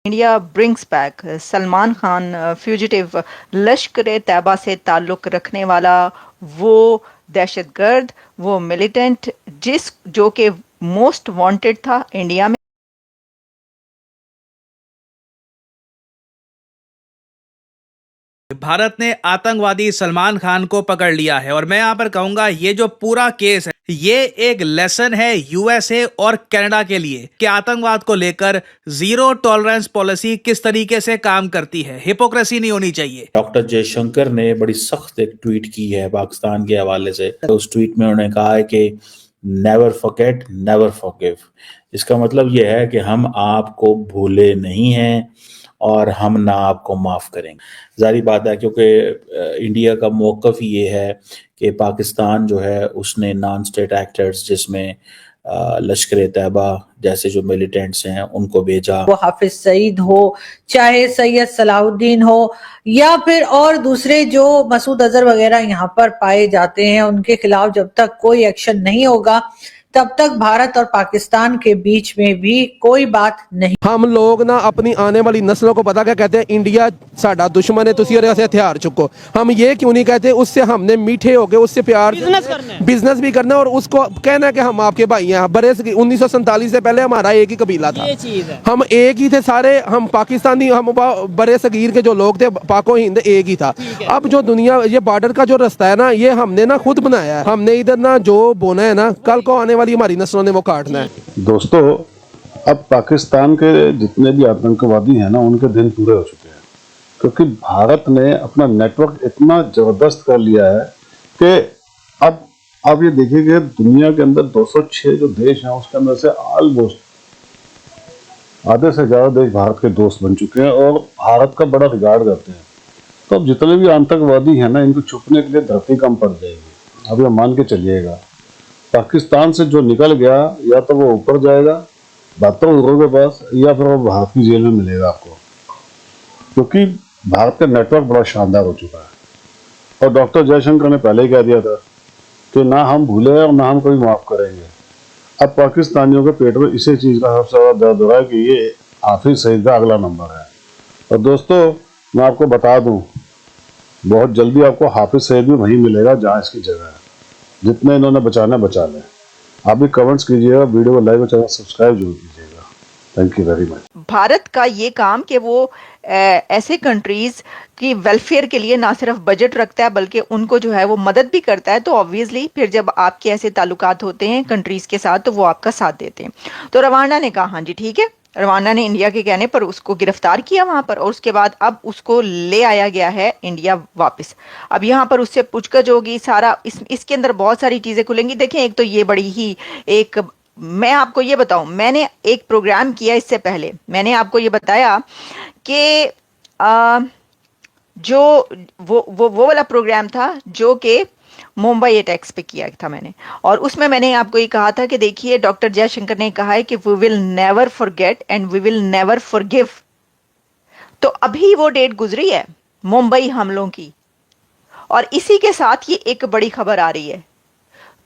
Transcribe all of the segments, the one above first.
India brings back Salman Khan fugitive लश्कर तैयबा से ताल्लुक रखने वाला वो दहशतगर्द, वो मिलिटेंट जो कि मोस्ट वांटेड था इंडिया में। भारत ने आतंकवादी सलमान खान को पकड़ लिया है और मैं यहां पर कहूंगा ये जो पूरा केस है ये एक लेसन है यूएसए और कनाडा के लिए कि आतंकवाद को लेकर जीरो टॉलरेंस पॉलिसी किस तरीके से काम करती है। हिपोक्रेसी नहीं होनी चाहिए। डॉक्टर जयशंकर ने बड़ी सख्त एक ट्वीट की है पाकिस्तान के हवाले से। उस ट्वीट में उन्होंने कहा है कि नेवर फॉरगेट नेवर फॉरगिव। इसका मतलब यह है कि हम आपको भूले नहीं हैं और हम ना आपको माफ़ करेंगे। जारी बात है क्योंकि इंडिया का मौक़िफ़ ये है कि पाकिस्तान जो है उसने नॉन स्टेट एक्टर्स जिसमें लश्कर तैयबा जैसे जो मिलिटेंट्स हैं उनको भेजा। वो हाफिज सईद हो, चाहे सैयद सलाहुद्दीन हो, या फिर और दूसरे जो मसूद अजहर वगैरह यहाँ पर पाए जाते हैं, उनके खिलाफ जब तक कोई एक्शन नहीं होगा तब तक भारत और पाकिस्तान के बीच में भी कोई बात नहीं। हम लोग ना अपनी आने वाली नस्लों को पता क्या कहते हैं, इंडिया साडा दुश्मन है, तुसी से हथियार चुको। हम ये क्यों नहीं कहते, उससे हमने मीठे होके उससे प्यार बिजनेस भी करना है और उसको कहना है कि हम आपके भाई हैं। बड़े 1947 से पहले हमारा एक ही कबीला था, हम एक ही थे सारे, हम पाकिस्तानी, हम बड़े सगीर के जो लोग थे पाको हिंद एक ही था। अब जो दुनिया ये बॉर्डर का जो रास्ता है ना ये हमने ना खुद बनाया है। हमने इधर ना जो बोना है ना कल को आने वाली हमारी नस्लों ने वो काटना है। दोस्तों अब पाकिस्तान के जितने भी आतंकवादी हैं ना उनके दिन पूरे हो चुके हैं, क्योंकि भारत ने अपना नेटवर्क इतना जबरदस्त कर लिया है कि अब आप ये देखिए दुनिया के अंदर 206 जो देश हैं उसके अंदर से ऑलमोस्ट आधे से ज्यादा देश भारत के दोस्त बन चुके हैं और भारत का बड़ा रिगार्ड करते हैं। तो अब जितने भी आतंकवादी हैं ना इनको छुपने के लिए धरती कम पड़ जाएगी। अब ये मान के चलिएगा पाकिस्तान से जो निकल गया या तो वो ऊपर जाएगा बहादुर के पास या फिर वो भारत की जेल में मिलेगा आपको, क्योंकि भारत का नेटवर्क बड़ा शानदार हो चुका है। और डॉक्टर जयशंकर ने पहले ही कह दिया था कि ना हम भूले और ना हम कभी माफ करेंगे। अब पाकिस्तानियों के पेट में इसी चीज का सबसे ज्यादा दर्द हो रहा है कि ये हाफिज सईद का अगला नंबर है। और दोस्तों मैं आपको बता दूं बहुत जल्दी आपको हाफिज सईद भी वहीं मिलेगा जहाँ इसकी जगह है। जितने इन्होंने बचाना बचा लें। आप भी कमेंट्स कीजिएगा, वीडियो को लाइक और चैनल सब्सक्राइब जरूर कीजिएगा। Thank you very much. Bharat का ये काम कि वो ऐसे कंट्रीज की वेलफेयर के लिए ना सिर्फ बजट रखता है बल्कि उनको जो है वो मदद भी करता है। तो ऑब्वियसली फिर जब आपके ऐसे ताल्लुकात होते हैं कंट्रीज के साथ तो वो आपका साथ देते हैं। तो रवांडा ने कहा हाँ जी ठीक है, रवांडा ने इंडिया के कहने पर उसको गिरफ्तार किया वहां पर और उसके बाद अब उसको ले आया गया है इंडिया वापस। अब यहाँ पर उससे पूछताछ होगी सारा, इसके अंदर बहुत सारी चीजें खुलेंगी। देखें एक तो ये बड़ी ही एक, मैं आपको ये बताऊं, मैंने एक प्रोग्राम किया इससे पहले, मैंने आपको ये बताया कि जो वो वाला प्रोग्राम था जो कि मुंबई अटैक्स पे किया था मैंने, और उसमें मैंने आपको ये कहा था कि देखिए डॉक्टर जयशंकर ने कहा है कि we will never forget and we will never forgive. तो अभी वो डेट गुजरी है मुंबई हमलों की और इसी के साथ ये एक बड़ी खबर आ रही है।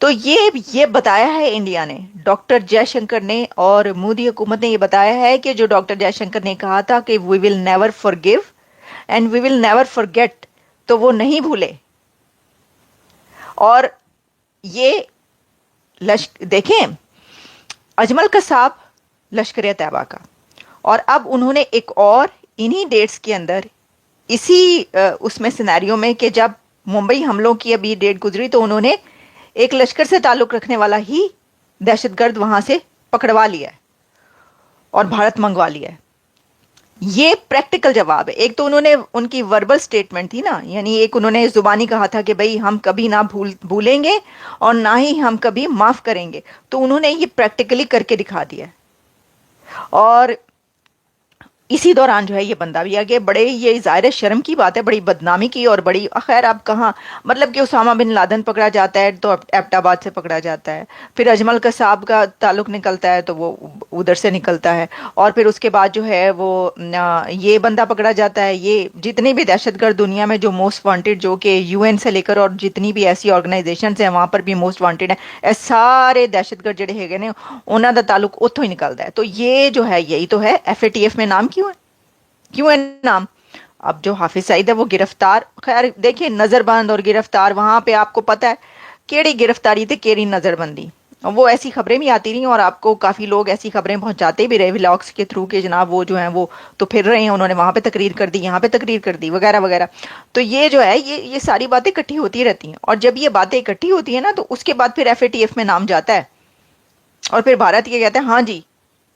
तो ये बताया है इंडिया ने, डॉक्टर जयशंकर ने और मोदी हुकूमत ने ये बताया है कि जो डॉक्टर जयशंकर ने कहा था कि we will never forgive and we will never forget, तो वो नहीं भूले। और ये देखें अजमल कसाब लश्कर तैयबा का, और अब उन्होंने एक और इन्हीं डेट्स के अंदर इसी उसमें सिनेरियो में कि जब मुंबई हमलों की अभी डेट गुजरी तो उन्होंने एक लश्कर से ताल्लुक रखने वाला ही दहशतगर्द वहां से पकड़वा लिया है और भारत मंगवा लिया है। ये प्रैक्टिकल जवाब है। एक तो उन्होंने उनकी वर्बल स्टेटमेंट थी ना, यानी एक उन्होंने जुबानी कहा था कि भाई हम कभी ना भूलेंगे और ना ही हम कभी माफ करेंगे, तो उन्होंने ये प्रैक्टिकली करके दिखा दिया। और इसी दौरान जो है ये बंदा भी आ गया। बड़े ये ज़ाहिर शर्म की बात है, बड़ी बदनामी की और बड़ी, खैर आप कहाँ, मतलब कि उसामा बिन लादेन पकड़ा जाता है तो एबटाबाद से पकड़ा जाता है, फिर अजमल कसाब का ताल्लुक निकलता है तो वो उधर से निकलता है, और फिर उसके बाद जो है वो ये बंदा पकड़ा जाता है। ये जितने भी दहशतगर्द दुनिया में जो मोस्ट वांटेड, जो कि UN से लेकर और जितनी भी ऐसी ऑर्गेनाइजेशन है वहाँ पर भी मोस्ट वांटेड है, ए सारे दहशतगर्द जड़े है ने उन्हों का ताल्लुक उत्थों ही निकलता है। तो ये जो है यही तो है FATF में नाम क्यों है? क्यों है नाम? अब जो हाफिज सईद है वो गिरफ्तार, खैर देखिए नजरबंद और गिरफ्तार, वहां पे आपको पता है केड़ी गिरफ्तारी थी केड़ी नजरबंदी, वो ऐसी खबरें भी आती रही और आपको काफ़ी लोग ऐसी खबरें पहुंचाते भी रहे व्लॉग्स के थ्रू के जनाब वो जो हैं वो तो फिर रहे हैं, उन्होंने वहाँ पे तकरीर कर दी, यहाँ पे तकरीर कर दी वगैरह वगैरह। तो ये जो है ये सारी बातें इकट्ठी होती रहती हैं, और जब ये बातें इकट्ठी होती हैं ना तो उसके बाद फिर FATF में नाम जाता है और फिर भारत ये कहता है हाँ जी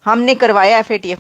हमने करवाया FATF।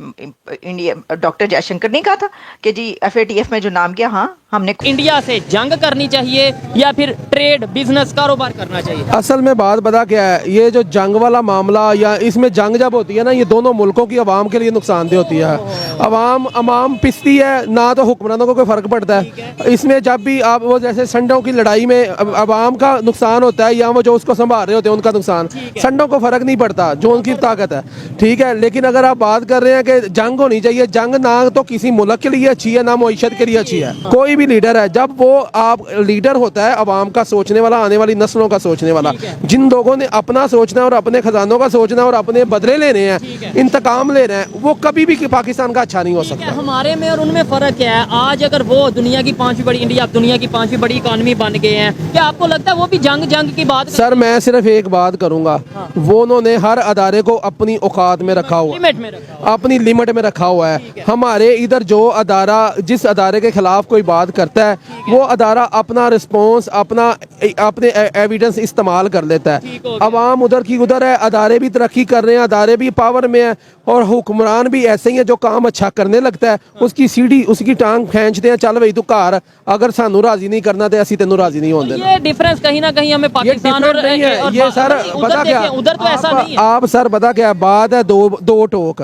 इंडिया डॉक्टर जयशंकर ने कहा था कि जी FATF में जो नाम गया, हाँ हमने इंडिया से जंग करनी चाहिए या फिर ट्रेड बिजनेस कारोबार करना चाहिए? असल में बात बता क्या है, ये जो जंग वाला मामला या इसमें जंग जब होती है ना, ये दोनों मुल्कों की आवाम के लिए नुकसानदेह होती है। अवाम पिसती है ना, तो हुक्मरानों को कोई फ़र्क पड़ता है इसमें। जब भी आप वो जैसे संडों की लड़ाई में अवाम का नुकसान होता है या वो जो उसको संभाल रहे होते हैं उनका नुकसान, संडों को फ़र्क नहीं पड़ता जो उनकी ताकत है, ठीक है। लेकिन अगर आप बात कर रहे हैं कि जंग होनी चाहिए, जंग ना तो किसी मुल्क के लिए अच्छी है ना मईशत के लिए अच्छी है। कोई भी लीडर है, जब वो आप लीडर होता है अवाम का सोचने वाला, आने वाली नस्लों का सोचने वाला, जिन लोगों ने अपना सोचना है और अपने खजानों का सोचना है और अपने बदले लेने हैं, इंतकाम लेना है, वो कभी भी पाकिस्तान का अच्छा नहीं हो सकता। हमारे में और उनमें फर्क क्या है? आज अगर वो दुनिया की 5वीं बड़ी, इंडिया दुनिया की 5वीं बड़ी इकोनॉमी बन गए हैं, क्या आपको लगता है वो भी जंग की बात? सर मैं सिर्फ एक बात करूंगा, वो उन्होंने हर अदारे को अपनी औकात में रखा हुआ, लिमिट में रखा, अपनी लिमिट में रखा हुआ है। हमारे इधर जो अदारा जिस अदारे के खिलाफ कोई बात करता है, वो अदारा अपना रिस्पॉन्स अपने एविडेंस इस्तेमाल कर लेता है। अवाम उधर की उधर है, अदारे भी तरक्की कर रहे हैं, अदारे भी पावर में है, और हुक्मरान भी ऐसे ही है जो काम अच्छा करने लगता है उसकी सीढ़ी उसकी टांग खींचते हैं, चल भाई तू घर, अगर सानू राजी नहीं करना तो असी तेनू राजी नहीं होने देना। ये डिफरेंस कहीं ना कहीं हमें पाकिस्तान और नहीं है ये सर, पता क्या उधर तो ऐसा नहीं है। आप सर पता क्या बात है, दो टोक,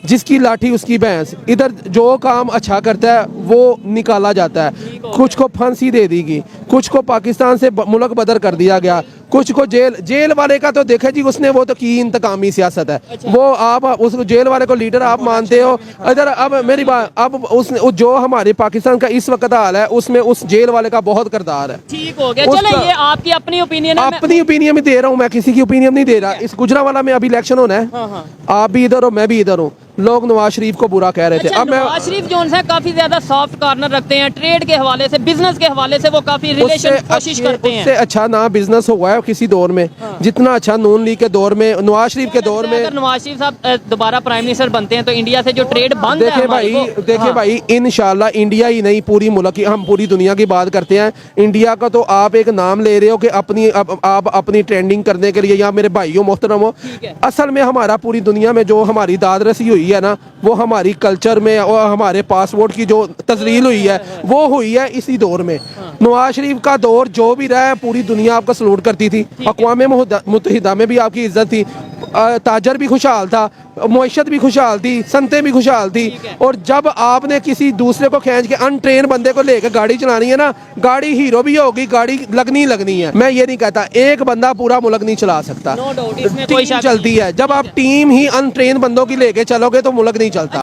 जिसकी लाठी उसकी भैंस। इधर जो काम अच्छा करता है वो निकाला जाता है, कुछ को फांसी दे दी गई, कुछ को पाकिस्तान से मुल्क बदर कर दिया गया, कुछ को जेल वाले का तो देखा जी उसने वो तो की इंतकामी सियासत है। वो आप उस जेल वाले को लीडर आप मानते हो। इधर अब मेरी बात, अब उस जो हमारे पाकिस्तान का इस वक्त हाल है उसमें उस जेल वाले का बहुत किरदार है। ठीक हो गया, चले ये आपकी अपनी ओपिनियन है, अपनी ओपिनियन में दे रहा हूँ, मैं किसी की ओपिनियन नहीं दे रहा। इस गुजरांवाला में अभी इलेक्शन होना है, आप भी इधर हो मैं भी इधर हूँ, लोग नवाज शरीफ को बुरा कह रहे थे। अच्छा, अब मैं नवाज शरीफ जो है काफी ज्यादा सॉफ्ट कॉर्नर रखते हैं ट्रेड के हवाले से, बिजनेस के हवाले से वो काफी रिलेशन कोशिश करते हैं। उससे अच्छा ना बिजनेस हुआ है किसी दौर में, जितना अच्छा नून लीग के दौर में, नवाज शरीफ के दौर में। अगर नवाज शरीफ साहब दोबारा प्राइम मिनिस्टर बनते हैं तो इंडिया से जो ट्रेड बंद है देखिए भाई इंशाल्लाह इंडिया ही नहीं पूरी मुल्क की, हम पूरी दुनिया की बात करते हैं। इंडिया का तो आप एक नाम ले रहे हो कि आप अपनी ट्रेंडिंग करने के लिए, या मेरे भाइयों मोहतरम हो, असल में हमारा पूरी दुनिया में जो हमारी दाद रसी हुई है ना, वो हमारी कल्चर में और हमारे पासपोर्ट की जो तजलील हुई है वो हुई है इसी दौर में। नवाज शरीफ का दौर जो भी रहा है पूरी दुनिया आपका सलूट करती थी, अक़वाम मुत्तहिदा में भी आपकी इज्जत थी, ताजर भी खुशहाल था, मईशत भी खुशहाल थी, संतें भी खुशहाल थी। और जब आपने किसी दूसरे को खींच के अनट्रेन बंदे को लेकर गाड़ी चलानी है ना, गाड़ी हीरो भी होगी, गाड़ी लगनी है। मैं ये नहीं कहता एक बंदा पूरा मुल्क नहीं चला सकता, टीम चलती है। जब आप टीम ही अनट्रेन बंदों की लेके चलोगे तो मुल्क नहीं चलता।